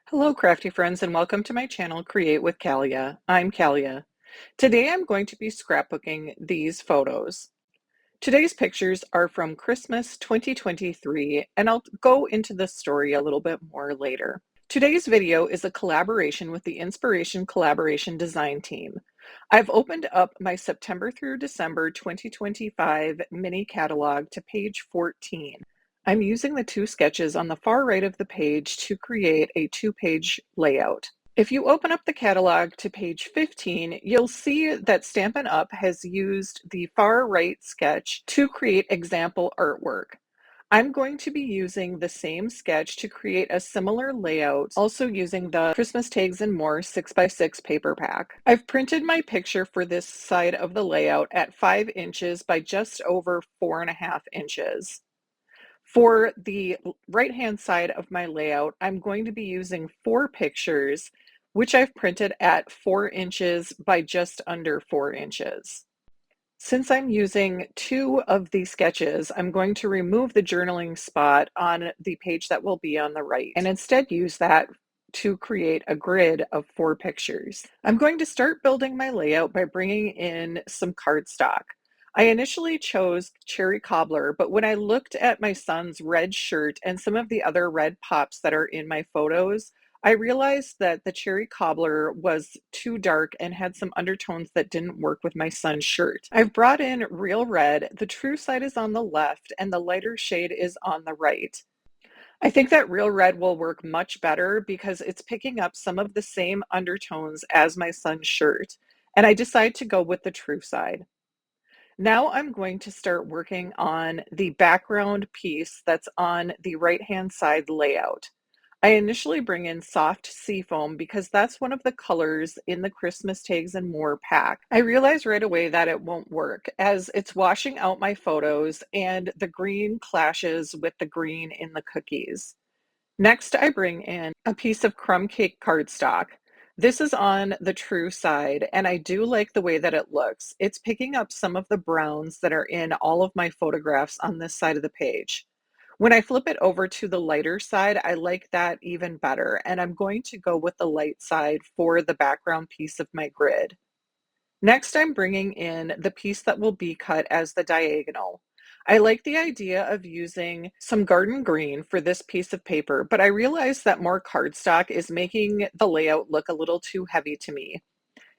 Hello, crafty friends, and welcome to my channel, Create with Callia. I'm Callia. Today I'm going to be scrapbooking these photos. Today's pictures are from Christmas 2023, and I'll go into the story a little bit more later. Today's video is a collaboration with the Inspiration Collaboration Design Team. I've opened up my September through December 2025 mini catalog to page 14. I'm using the two sketches on the far right of the page to create a two-page layout. If you open up the catalog to page 15, you'll see that Stampin' Up! Has used the far right sketch to create example artwork. I'm going to be using the same sketch to create a similar layout, also using the Christmas Tags and More 6x6 paper pack. I've printed my picture for this side of the layout at 5 inches by just over 4.5 inches. For the right-hand side of my layout, I'm going to be using 4 pictures, which I've printed at 4 inches by just under 4 inches. Since I'm using 2 of these sketches, I'm going to remove the journaling spot on the page that will be on the right, and instead use that to create a grid of 4 pictures. I'm going to start building my layout by bringing in some cardstock. I initially chose cherry cobbler, but when I looked at my son's red shirt and some of the other red pops that are in my photos, I realized that the cherry cobbler was too dark and had some undertones that didn't work with my son's shirt. I've brought in real red. The true side is on the left and the lighter shade is on the right. I think that real red will work much better because it's picking up some of the same undertones as my son's shirt, and I decided to go with the true side. Now I'm going to start working on the background piece that's on the right-hand side layout. I initially bring in soft seafoam because that's one of the colors in the Christmas Tags and More pack. I realized right away that it won't work as it's washing out my photos and the green clashes with the green in the cookies. Next, I bring in a piece of crumb cake cardstock. This is on the true side, and I do like the way that it looks. It's picking up some of the browns that are in all of my photographs on this side of the page. When I flip it over to the lighter side, I like that even better, and I'm going to go with the light side for the background piece of my grid. Next, I'm bringing in the piece that will be cut as the diagonal. I like the idea of using some garden green for this piece of paper, but I realized that more cardstock is making the layout look a little too heavy to me.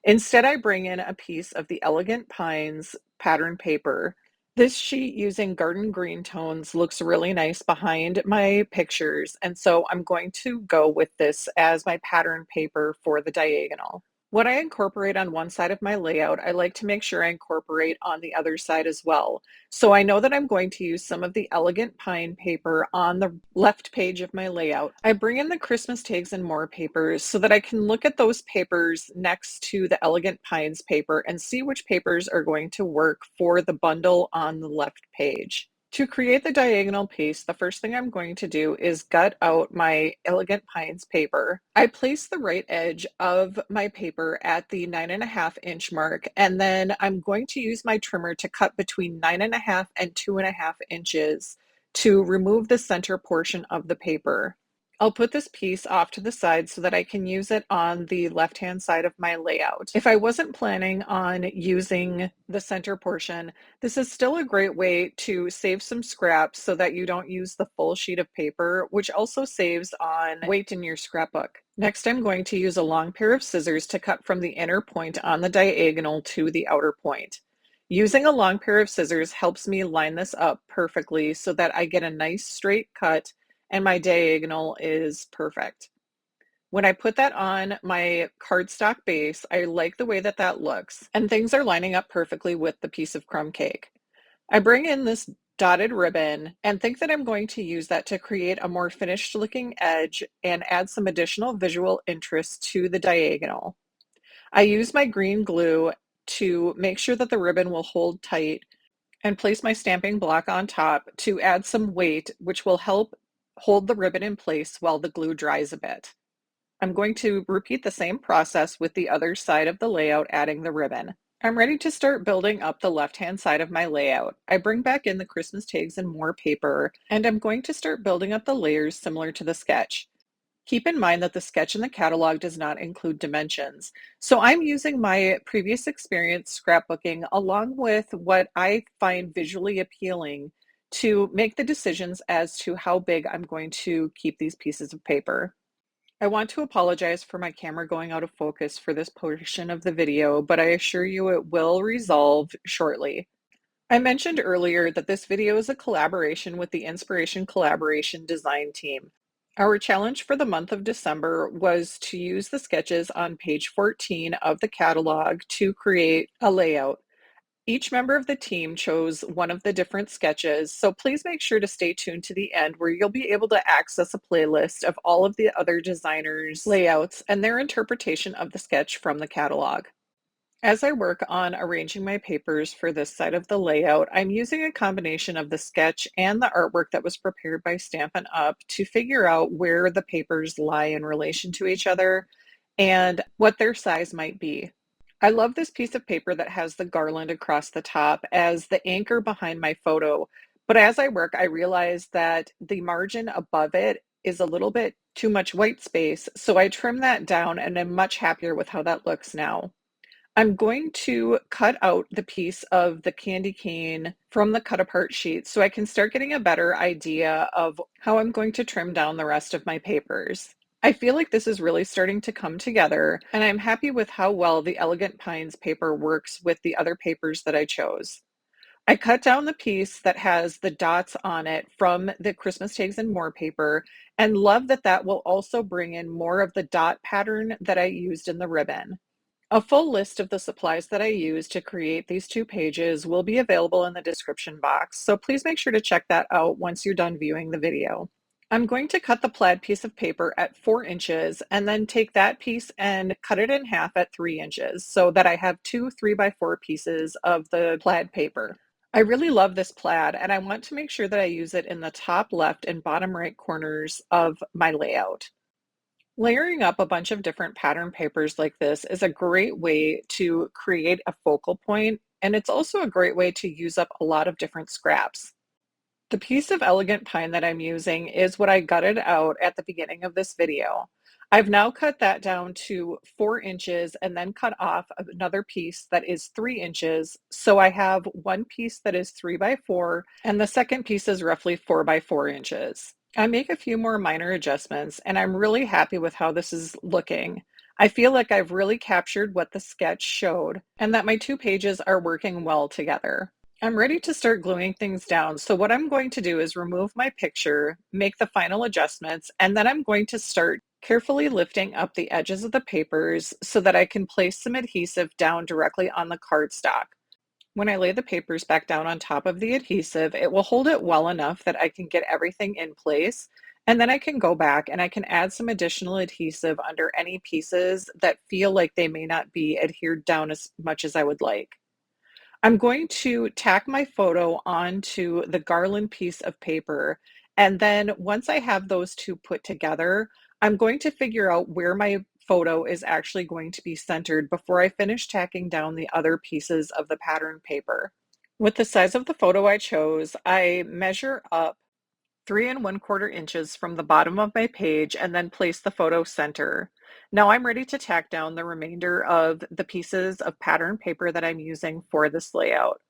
Instead, I bring in a piece of the Elegant Pines pattern paper. This sheet using garden green tones looks really nice behind my pictures, and so I'm going to go with this as my pattern paper for the diagonal. What I incorporate on one side of my layout, I like to make sure I incorporate on the other side as well. So I know that I'm going to use some of the Elegant Pine paper on the left page of my layout. I bring in the Christmas Tags and More papers so that I can look at those papers next to the Elegant Pines paper and see which papers are going to work for the bundle on the left page. To create the diagonal piece, the first thing I'm going to do is gut out my Elegant Pines paper. I place the right edge of my paper at the 9.5 inch mark, and then I'm going to use my trimmer to cut between 9.5 and 2.5 inches to remove the center portion of the paper. I'll put this piece off to the side so that I can use it on the left-hand side of my layout. If I wasn't planning on using the center portion, this is still a great way to save some scraps so that you don't use the full sheet of paper, which also saves on weight in your scrapbook. Next, I'm going to use a long pair of scissors to cut from the inner point on the diagonal to the outer point. Using a long pair of scissors helps me line this up perfectly so that I get a nice straight cut and my diagonal is perfect. When I put that on my cardstock base, I like the way that that looks, and things are lining up perfectly with the piece of crumb cake. I bring in this dotted ribbon and think that I'm going to use that to create a more finished looking edge and add some additional visual interest to the diagonal. I use my green glue to make sure that the ribbon will hold tight and place my stamping block on top to add some weight, which will help hold the ribbon in place while the glue dries a bit. I'm going to repeat the same process with the other side of the layout, adding the ribbon. I'm ready to start building up the left-hand side of my layout. I bring back in the Christmas Tags and More paper, and I'm going to start building up the layers similar to the sketch. Keep in mind that the sketch in the catalog does not include dimensions. So I'm using my previous experience scrapbooking along with what I find visually appealing to make the decisions as to how big I'm going to keep these pieces of paper. I want to apologize for my camera going out of focus for this portion of the video, but I assure you it will resolve shortly. I mentioned earlier that this video is a collaboration with the Inspiration Collaboration design team. Our challenge for the month of December was to use the sketches on page 14 of the catalog to create a layout. Each member of the team chose one of the different sketches, so please make sure to stay tuned to the end where you'll be able to access a playlist of all of the other designers' layouts and their interpretation of the sketch from the catalog. As I work on arranging my papers for this side of the layout, I'm using a combination of the sketch and the artwork that was prepared by Stampin' Up! To figure out where the papers lie in relation to each other and what their size might be. I love this piece of paper that has the garland across the top as the anchor behind my photo, but as I work, I realize that the margin above it is a little bit too much white space, so I trim that down and I'm much happier with how that looks now. I'm going to cut out the piece of the candy cane from the cut apart sheet so I can start getting a better idea of how I'm going to trim down the rest of my papers. I feel like this is really starting to come together, and I'm happy with how well the Elegant Pines paper works with the other papers that I chose. I cut down the piece that has the dots on it from the Christmas Tags and More paper, and love that that will also bring in more of the dot pattern that I used in the ribbon. A full list of the supplies that I used to create these two pages will be available in the description box, so please make sure to check that out once you're done viewing the video. I'm going to cut the plaid piece of paper at 4 inches and then take that piece and cut it in half at 3 inches so that I have two 3x4 pieces of the plaid paper. I really love this plaid and I want to make sure that I use it in the top left and bottom right corners of my layout. Layering up a bunch of different pattern papers like this is a great way to create a focal point, and it's also a great way to use up a lot of different scraps. The piece of elegant pine that I'm using is what I gutted out at the beginning of this video. I've now cut that down to 4 inches and then cut off another piece that is 3 inches. So I have one piece that is 3x4 and the second piece is roughly 4x4 inches. I make a few more minor adjustments and I'm really happy with how this is looking. I feel like I've really captured what the sketch showed and that my two pages are working well together. I'm ready to start gluing things down. So what I'm going to do is remove my picture, make the final adjustments, and then I'm going to start carefully lifting up the edges of the papers so that I can place some adhesive down directly on the cardstock. When I lay the papers back down on top of the adhesive, it will hold it well enough that I can get everything in place. And then I can go back and I can add some additional adhesive under any pieces that feel like they may not be adhered down as much as I would like. I'm going to tack my photo onto the garland piece of paper. And then once I have those two put together, I'm going to figure out where my photo is actually going to be centered before I finish tacking down the other pieces of the pattern paper. With the size of the photo I chose, I measure up 3¼ inches from the bottom of my page and then place the photo center. Now I'm ready to tack down the remainder of the pieces of pattern paper that I'm using for this layout.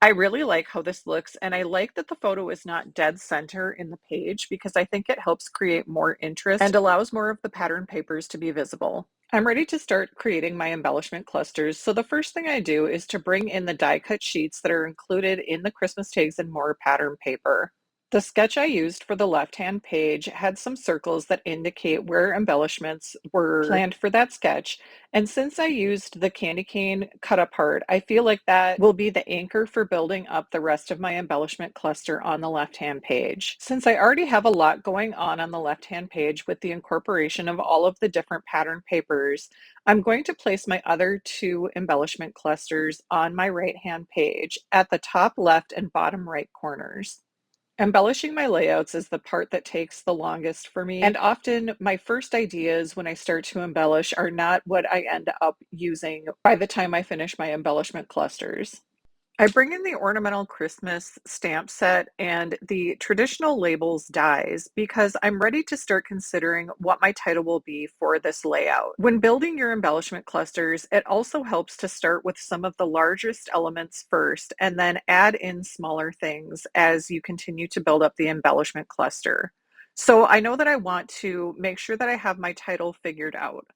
I really like how this looks and I like that the photo is not dead center in the page because I think it helps create more interest and allows more of the pattern papers to be visible. I'm ready to start creating my embellishment clusters, so the first thing I do is to bring in the die cut sheets that are included in the Christmas Tags and More pattern paper. The sketch I used for the left-hand page had some circles that indicate where embellishments were planned for that sketch, and since I used the candy cane cut apart, I feel like that will be the anchor for building up the rest of my embellishment cluster on the left-hand page. Since I already have a lot going on the left-hand page with the incorporation of all of the different pattern papers, I'm going to place my other two embellishment clusters on my right-hand page at the top left and bottom right corners. Embellishing my layouts is the part that takes the longest for me, and often my first ideas when I start to embellish are not what I end up using by the time I finish my embellishment clusters. I bring in the ornamental Christmas stamp set and the traditional labels dies because I'm ready to start considering what my title will be for this layout. When building your embellishment clusters, it also helps to start with some of the largest elements first and then add in smaller things as you continue to build up the embellishment cluster. So I know that I want to make sure that I have my title figured out.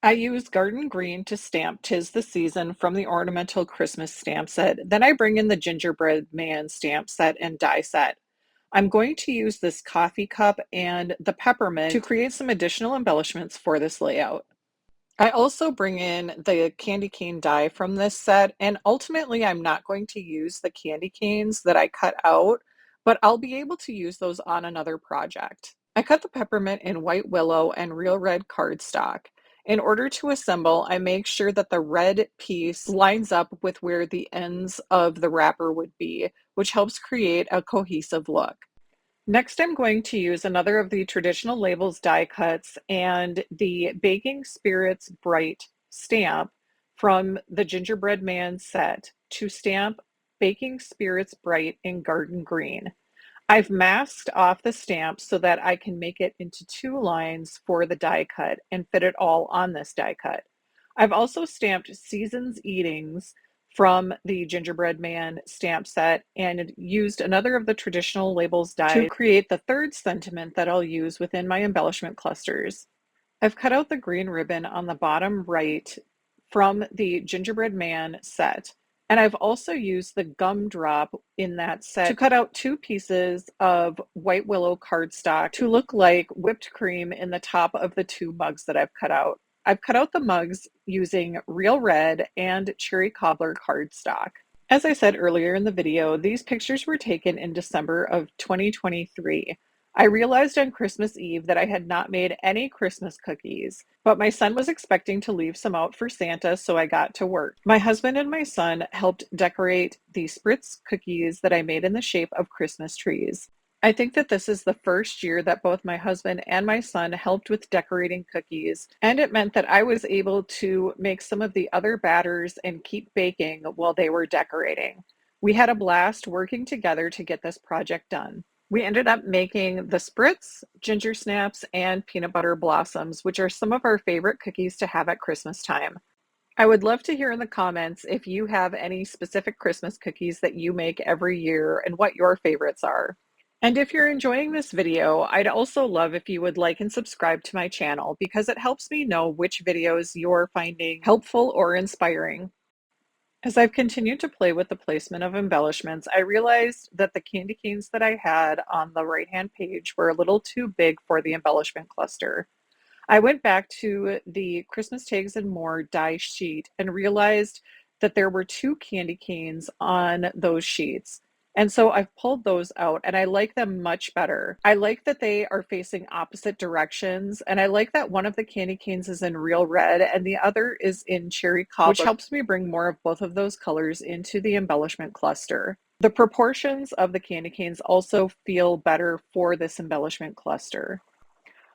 I use Garden Green to stamp "'Tis the Season" from the Ornamental Christmas stamp set. Then I bring in the Gingerbread Man stamp set and die set. I'm going to use this coffee cup and the peppermint to create some additional embellishments for this layout. I also bring in the candy cane die from this set, and ultimately I'm not going to use the candy canes that I cut out, but I'll be able to use those on another project. I cut the peppermint in white willow and real red cardstock. In order to assemble, I make sure that the red piece lines up with where the ends of the wrapper would be, which helps create a cohesive look. Next, I'm going to use another of the traditional labels die cuts and the Baking Spirits Bright stamp from the Gingerbread Man set to stamp Baking Spirits Bright in Garden Green. I've masked off the stamp so that I can make it into two lines for the die cut and fit it all on this die cut. I've also stamped Seasons Eatings from the Gingerbread Man stamp set and used another of the traditional labels die to create the third sentiment that I'll use within my embellishment clusters. I've cut out the green ribbon on the bottom right from the Gingerbread Man set. And I've also used the gumdrop in that set to cut out two pieces of white willow cardstock to look like whipped cream in the top of the two mugs that I've cut out. I've cut out the mugs using real red and cherry cobbler cardstock. As I said earlier in the video, these pictures were taken in December of 2023. I realized on Christmas Eve that I had not made any Christmas cookies, but my son was expecting to leave some out for Santa, so I got to work. My husband and my son helped decorate the spritz cookies that I made in the shape of Christmas trees. I think that this is the first year that both my husband and my son helped with decorating cookies, and it meant that I was able to make some of the other batters and keep baking while they were decorating. We had a blast working together to get this project done. We ended up making the spritz, ginger snaps, and peanut butter blossoms, which are some of our favorite cookies to have at Christmas time. I would love to hear in the comments if you have any specific Christmas cookies that you make every year and what your favorites are. And if you're enjoying this video, I'd also love if you would like and subscribe to my channel because it helps me know which videos you're finding helpful or inspiring. As I've continued to play with the placement of embellishments, I realized that the candy canes that I had on the right-hand page were a little too big for the embellishment cluster. I went back to the Christmas Tags and More die sheet and realized that there were two candy canes on those sheets. And so I've pulled those out and I like them much better. I like that they are facing opposite directions, and I like that one of the candy canes is in real red and the other is in cherry cobbler, which helps me bring more of both of those colors into the embellishment cluster. The proportions of the candy canes also feel better for this embellishment cluster.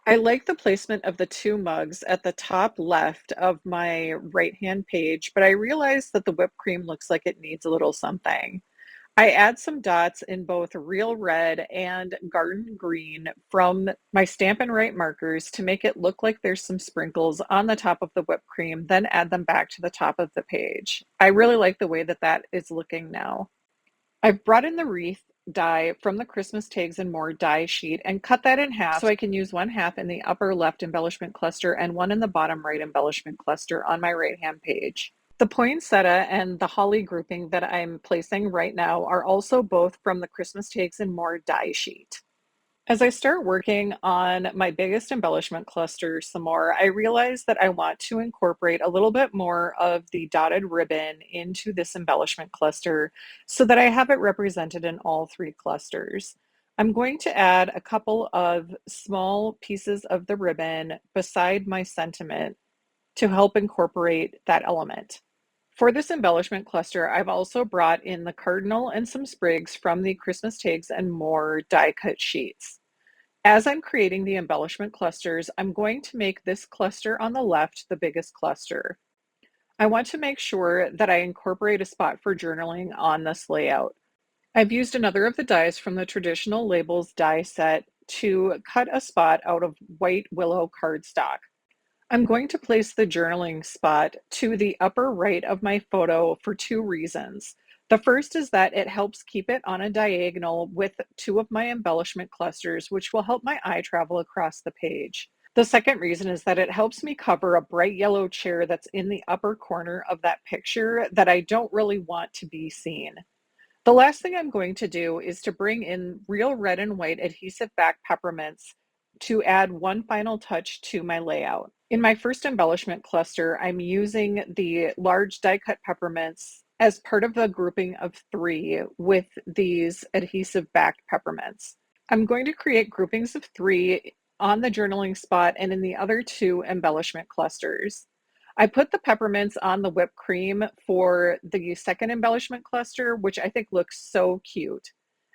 I like the placement of the two mugs at the top left of my right-hand page, but I realized that the whipped cream looks like it needs a little something. I add some dots in both real red and garden green from my Stampin' Write markers to make it look like there's some sprinkles on the top of the whipped cream, then add them back to the top of the page. I really like the way that that is looking now. I've brought in the wreath die from the Christmas Tags and More die sheet and cut that in half so I can use one half in the upper left embellishment cluster and one in the bottom right embellishment cluster on my right-hand page. The poinsettia and the holly grouping that I'm placing right now are also both from the Christmas Tags and More die sheet. As I start working on my biggest embellishment cluster some more, I realize that I want to incorporate a little bit more of the dotted ribbon into this embellishment cluster so that I have it represented in all three clusters. I'm going to add a couple of small pieces of the ribbon beside my sentiment to help incorporate that element. For this embellishment cluster, I've also brought in the cardinal and some sprigs from the Christmas Tags and More die cut sheets. As I'm creating the embellishment clusters, I'm going to make this cluster on the left the biggest cluster. I want to make sure that I incorporate a spot for journaling on this layout. I've used another of the dies from the traditional labels die set to cut a spot out of white willow cardstock. I'm going to place the journaling spot to the upper right of my photo for two reasons. The first is that it helps keep it on a diagonal with two of my embellishment clusters, which will help my eye travel across the page. The second reason is that it helps me cover a bright yellow chair that's in the upper corner of that picture that I don't really want to be seen. The last thing I'm going to do is to bring in real red and white adhesive back peppermints to add one final touch to my layout. In my first embellishment cluster, I'm using the large die cut peppermints as part of the grouping of three with these adhesive backed peppermints. I'm going to create groupings of three on the journaling spot and in the other two embellishment clusters. I put the peppermints on the whipped cream for the second embellishment cluster, which I think looks so cute.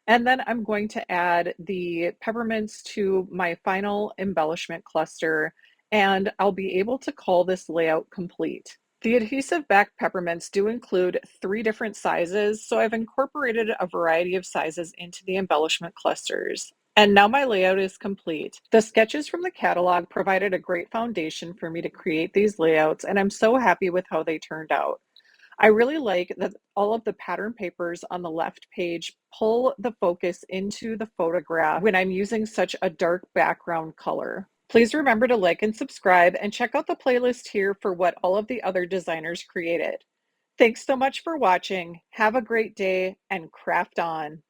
And then I'm going to add the peppermints to my final embellishment cluster, and I'll be able to call this layout complete. The adhesive back peppermints do include three different sizes, so I've incorporated a variety of sizes into the embellishment clusters. And now my layout is complete. The sketches from the catalog provided a great foundation for me to create these layouts, and I'm so happy with how they turned out. I really like that all of the pattern papers on the left page pull the focus into the photograph when I'm using such a dark background color. Please remember to like and subscribe and check out the playlist here for what all of the other designers created. Thanks so much for watching. Have a great day and craft on.